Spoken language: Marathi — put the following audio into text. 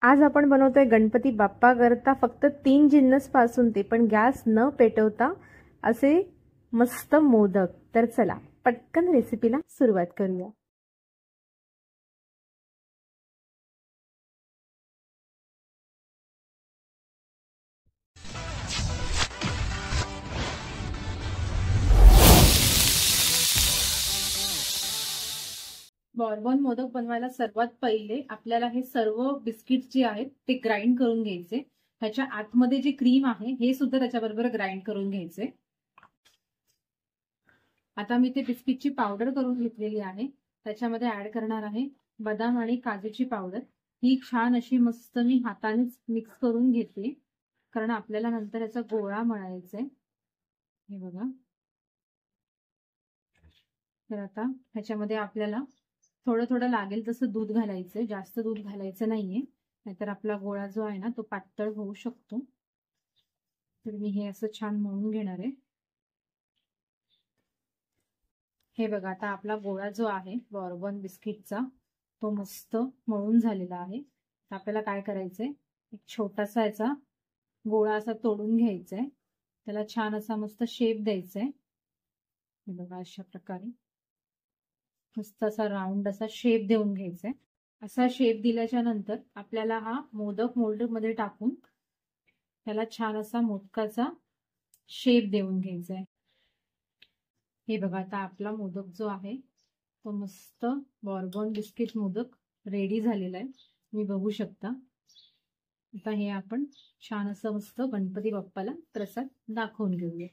आज आपण बनवतोय गणपती बाप्पा करता फक्त 3 जिन्नस पासून ते पण गॅस न पेटवता असे मस्त मोदक। तर चला पटकन रेसिपीला सुरुवात करूया। बॉर्बन मोदक बनवायला सर्वात पहिले आपल्याला हे सर्व बिस्किट जे आहेत ते ग्राइंड करून घ्यायचे। ह्याच्या आतमध्ये जी क्रीम आहे हे सुद्धा त्याच्याबरोबर ग्राइंड करून घ्यायचे। आता मी ते बिस्किटची पावडर करून घेतलेली आहे। त्याच्यामध्ये ऍड करणार आहे बदाम आणि काजूची पावडर। ही छान अशी मस्त मी हातानेच मिक्स करून घेते, कारण आपल्याला नंतर याचा गोळा मळायचा आहे। हे बघा, तर आता ह्याच्यामध्ये आपल्याला थोडं थोडं लागेल तसं दूध घालायचंय, जास्त दूध घालायचं नाहीये, नाहीतर आपला गोळा जो आहे ना तो पातळ होऊ शकतो। तर मी हे असं छान मळून घेणार आहे। हे बघा, आता आपला गोळा जो आहे बॉर्बन बिस्किटचा तो मस्त मळून झालेला आहे। तर आपल्याला काय करायचंय, एक छोटासा याचा गोळा असा तोडून घ्यायचा आहे, त्याला छान असा मस्त शेप द्यायचा आहे। हे बघा, अशा प्रकारे मस्त असा राऊंड असा शेप देऊन घ्यायचा आहे। असा शेप दिल्याच्या नंतर आपल्याला हा मोदक मोल्ड मध्ये टाकून त्याला छान असा मोदकाचा शेप देऊन घ्यायचा आहे। हे बघा, आता आपला मोदक जो आहे तो मस्त बॉर्बन बिस्किट मोदक रेडी झालेला आहे, तुम्ही बघू शकता। आता हे आपण छान असं मस्त गणपती बाप्पाला प्रसाद दाखवून घेऊया।